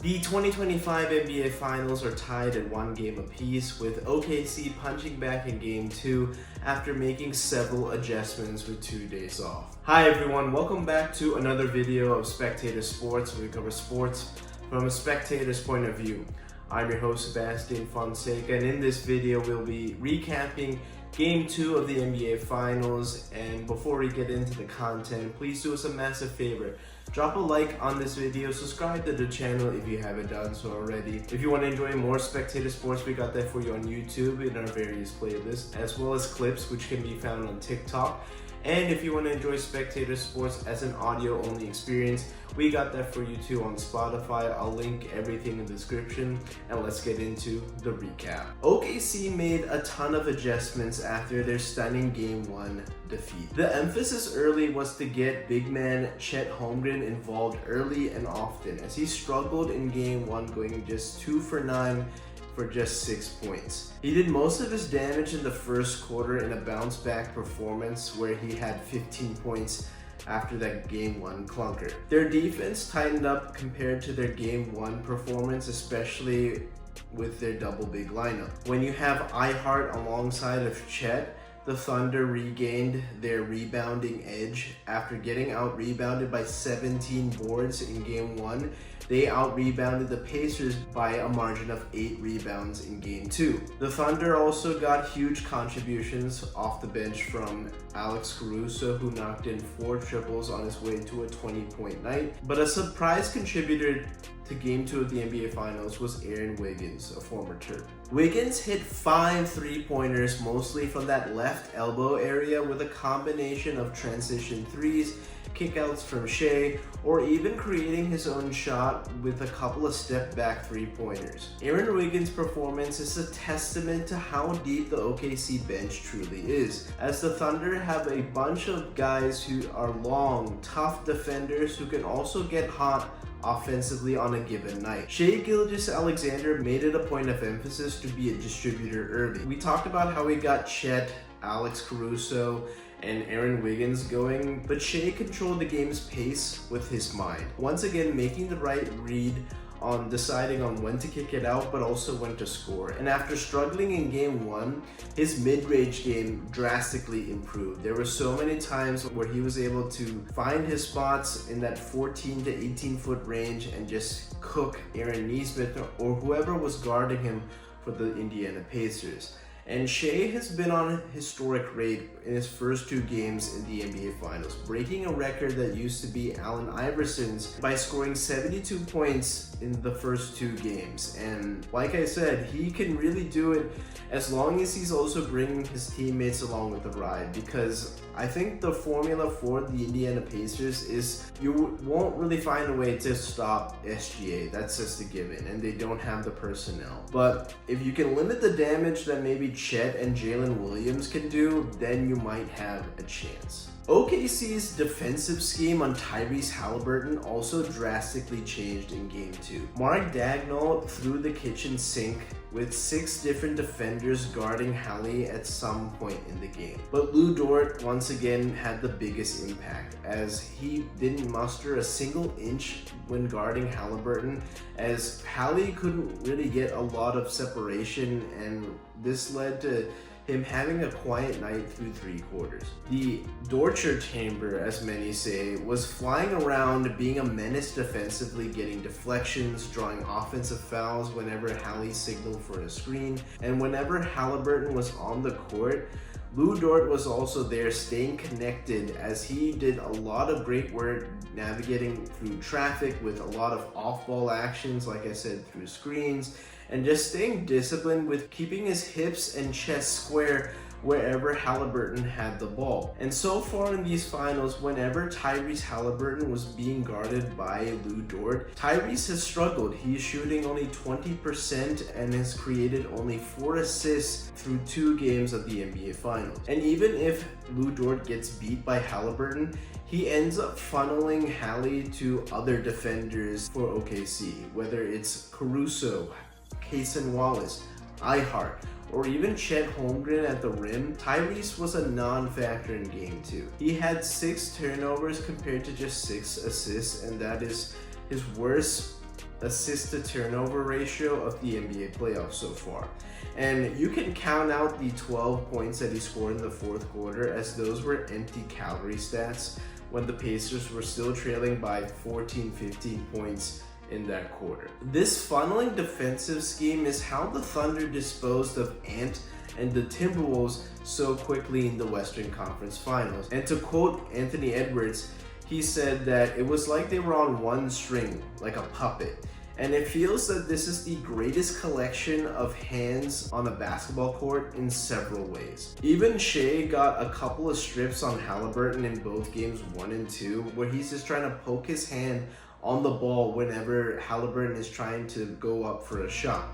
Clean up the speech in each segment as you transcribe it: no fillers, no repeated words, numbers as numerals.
The 2025 NBA Finals are tied at 1 game apiece, with OKC punching back in Game 2 after making several adjustments with 2 days off. Hi everyone, welcome back to another video of Spectator Sports, where we cover sports from a spectator's point of view. I'm your host Sebastian Fonseca, and in this video we'll be recapping Game 2 of the NBA Finals. And before we get into the content, please do us a massive favor. Drop a like on this video, subscribe to the channel if you haven't done so already. If you want to enjoy more Spectator Sports, we got that for you on YouTube in our various playlists, as well as clips which can be found on TikTok. And if you want to enjoy Spectator Sports as an audio-only experience, we got that for you too on Spotify. I'll link everything in the description, and let's get into the recap. OKC made a ton of adjustments after their stunning Game 1 defeat. The emphasis early was to get big man Chet Holmgren involved early and often, as he struggled in Game 1, going just 2 for 9 for just 6 points. He did most of his damage in the first quarter in a bounce back performance where he had 15 points after that Game 1 clunker. Their defense tightened up compared to their Game 1 performance, especially with their double big lineup. When you have Ihart alongside of Chet, the Thunder regained their rebounding edge. After getting out-rebounded by 17 boards in Game 1, they out-rebounded the Pacers by a margin of 8 rebounds in Game 2. The Thunder also got huge contributions off the bench from Alex Caruso, who knocked in 4 triples on his way to a 20-point night. But a surprise contributor to Game 2 of the NBA Finals was Aaron Wiggins, a former Terp. Wiggins hit 5 3-pointers, mostly from that left elbow area, with a combination of transition threes, kickouts from Shea, or even creating his own shot with a couple of step-back 3-pointers. Aaron Wiggins' performance is a testament to how deep the OKC bench truly is, as the Thunder have a bunch of guys who are long, tough defenders who can also get hot offensively on a given night. Shai Gilgeous-Alexander made it a point of emphasis to be a distributor early. We talked about how we got Chet, Alex Caruso, and Aaron Wiggins going, but Shai controlled the game's pace with his mind, once again making the right read on deciding on when to kick it out, but also when to score. And after struggling in Game 1, his mid-range game drastically improved. There were so many times where he was able to find his spots in that 14 to 18 foot range and just cook Aaron Nesmith or whoever was guarding him for the Indiana Pacers. And Shai has been on a historic rate in his first 2 games in the NBA Finals, breaking a record that used to be Allen Iverson's by scoring 72 points in the first 2 games. And like I said, he can really do it as long as he's also bringing his teammates along with the ride, because I think the formula for the Indiana Pacers is you won't really find a way to stop SGA. That's just a given, and they don't have the personnel. But if you can limit the damage that maybe Chet and Jalen Williams can do, then you might have a chance. OKC's defensive scheme on Tyrese Haliburton also drastically changed in Game 2. Mark Daigneault threw the kitchen sink with 6 different defenders guarding Hallie at some point in the game. But Lou Dort once again had the biggest impact, as he didn't muster a single inch when guarding Haliburton, as Hallie couldn't really get a lot of separation, and this led to him having a quiet night through 3 quarters. The torture chamber, as many say, was flying around, being a menace defensively, getting deflections, drawing offensive fouls whenever Hallie signaled for a screen, and whenever Haliburton was on the court, Lou Dort was also there, staying connected, as he did a lot of great work navigating through traffic with a lot of off-ball actions, like I said, through screens, and just staying disciplined with keeping his hips and chest square wherever Haliburton had the ball. And so far in these finals, whenever Tyrese Haliburton was being guarded by Lou Dort, Tyrese has struggled. He's shooting only 20% and has created only 4 assists through 2 games of the NBA Finals. And even if Lou Dort gets beat by Haliburton, he ends up funneling Hallie to other defenders for OKC, whether it's Caruso, Cason Wallace, Ihart, or even Chet Holmgren at the rim. Tyrese was a non-factor in Game 2. He had 6 turnovers compared to just 6 assists, and that is his worst assist to turnover ratio of the NBA playoffs so far. And you can count out the 12 points that he scored in the fourth quarter, as those were empty calorie stats when the Pacers were still trailing by 14-15 points in that quarter. This funneling defensive scheme is how the Thunder disposed of Ant and the Timberwolves so quickly in the Western Conference Finals. And to quote Anthony Edwards, he said that it was like they were on one string, like a puppet. And it feels that this is the greatest collection of hands on a basketball court in several ways. Even Shea got a couple of strips on Haliburton in both games 1 and 2, where he's just trying to poke his hand on the ball whenever Haliburton is trying to go up for a shot.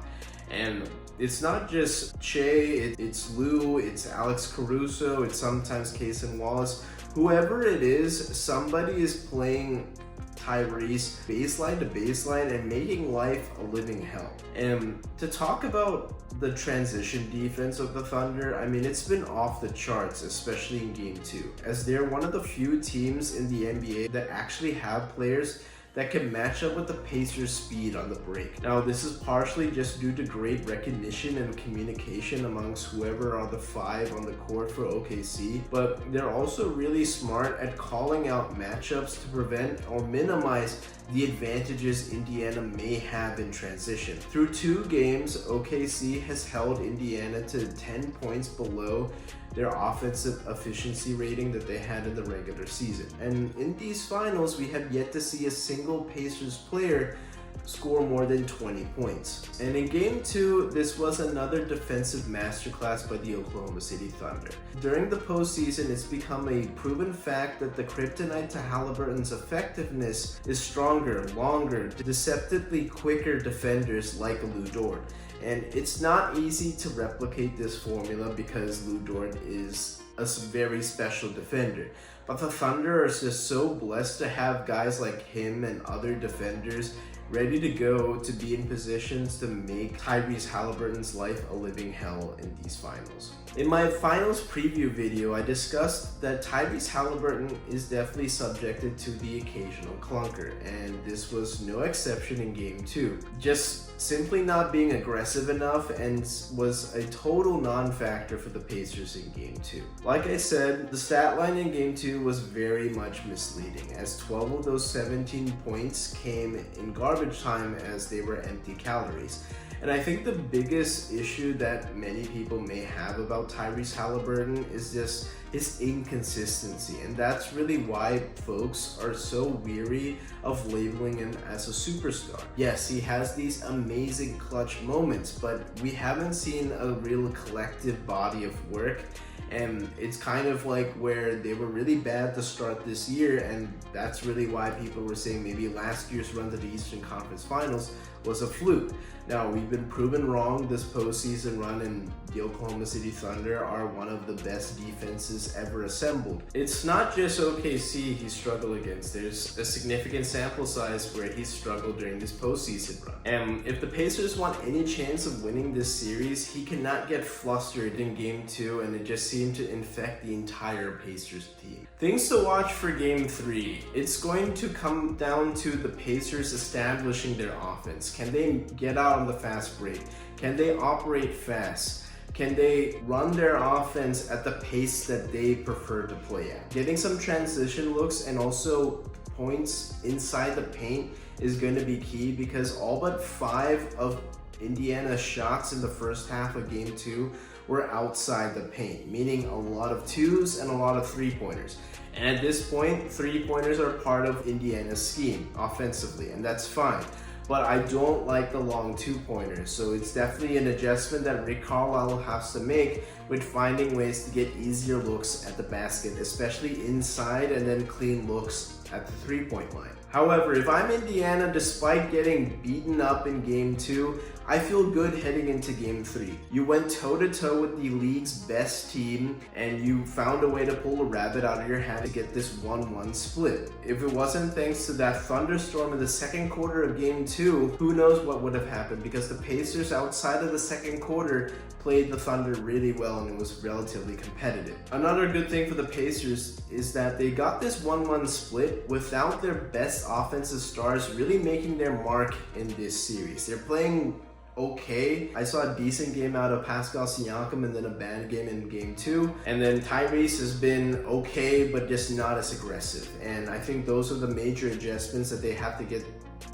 And it's not just Shea, it's Lou, it's Alex Caruso, it's sometimes Cason Wallace. Whoever it is, somebody is playing Tyrese baseline to baseline and making life a living hell. And to talk about the transition defense of the Thunder, I mean, it's been off the charts, especially in Game 2, as they're one of the few teams in the NBA that actually have players that can match up with the Pacers' speed on the break. Now, this is partially just due to great recognition and communication amongst whoever are the 5 on the court for OKC, but they're also really smart at calling out matchups to prevent or minimize the advantages Indiana may have in transition. Through 2 games, OKC has held Indiana to 10 points below their offensive efficiency rating that they had in the regular season. And in these finals, we have yet to see a single Pacers player score more than 20 points. And in Game 2, this was another defensive masterclass by the Oklahoma City Thunder. During the postseason, it's become a proven fact that the kryptonite to Haliburton's effectiveness is stronger, longer, deceptively quicker defenders like Lou Dort. And it's not easy to replicate this formula because Lou Dort is a very special defender. But the Thunder are just so blessed to have guys like him and other defenders ready to go to be in positions to make Tyrese Haliburton's life a living hell in these finals. In my finals preview video, I discussed that Tyrese Haliburton is definitely subjected to the occasional clunker, and this was no exception in Game 2. Just simply not being aggressive enough and was a total non-factor for the Pacers in Game 2. Like I said, the stat line in Game 2 was very much misleading, as 12 of those 17 points came in garbage time as they were empty calories. And I think the biggest issue that many people may have about Tyrese Haliburton is just his inconsistency, and that's really why folks are so weary of labeling him as a superstar. Yes, he has these amazing clutch moments, but we haven't seen a real collective body of work. And it's kind of like where they were really bad to start this year, and that's really why people were saying maybe last year's run to the Eastern Conference Finals was a fluke. Now, we've been proven wrong. This postseason run, and the Oklahoma City Thunder are one of the best defenses ever assembled. It's not just OKC he struggled against. There's a significant sample size where he struggled during this postseason run. And if the Pacers want any chance of winning this series, he cannot get flustered in Game 2, and it just seemed to infect the entire Pacers team. Things to watch for Game 3. It's going to come down to the Pacers establishing their offense. Can they get out on the fast break? Can they operate fast? Can they run their offense at the pace that they prefer to play at? Getting some transition looks and also points inside the paint is going to be key, because all but 5 of Indiana's shots in the first half of Game 2 were outside the paint, meaning a lot of 2s and a lot of 3-pointers. And at this point, 3-pointers are part of Indiana's scheme offensively, and that's fine. But I don't like the long 2-pointers, so it's definitely an adjustment that Rick Carlisle has to make with finding ways to get easier looks at the basket, especially inside, and then clean looks at the 3-point line. However, if I'm Indiana, despite getting beaten up in Game 2, I feel good heading into Game 3. You went toe-to-toe with the league's best team, and you found a way to pull a rabbit out of your hat to get this 1-1 split. If it wasn't thanks to that thunderstorm in the second quarter of Game 2, who knows what would have happened, because the Pacers outside of the second quarter played the Thunder really well, and it was relatively competitive. Another good thing for the Pacers is that they got this 1-1 split without their best best offensive stars really making their mark in this series. They're playing okay. I saw a decent game out of Pascal Siakam and then a bad game in game 2. And then Tyrese has been okay, but just not as aggressive. And I think those are the major adjustments that they have to get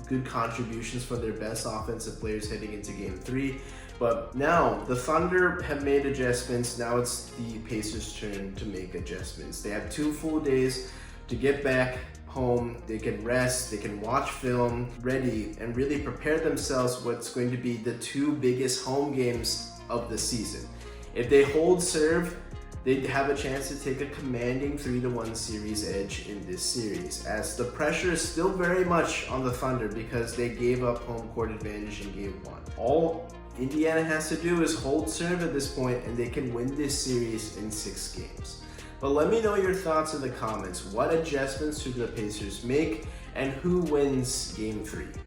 good contributions from their best offensive players heading into game 3. But now the Thunder have made adjustments. Now it's the Pacers' turn to make adjustments. They have 2 full days to get back home. They can rest, they can watch film, ready, and really prepare themselves what's going to be the 2 biggest home games of the season. If they hold serve, they'd have a chance to take a commanding 3-1 series edge in this series, as the pressure is still very much on the Thunder because they gave up home court advantage in game 1. All Indiana has to do is hold serve at this point, and they can win this series in 6 games. But let me know your thoughts in the comments. What adjustments should the Pacers make, and who wins game 3?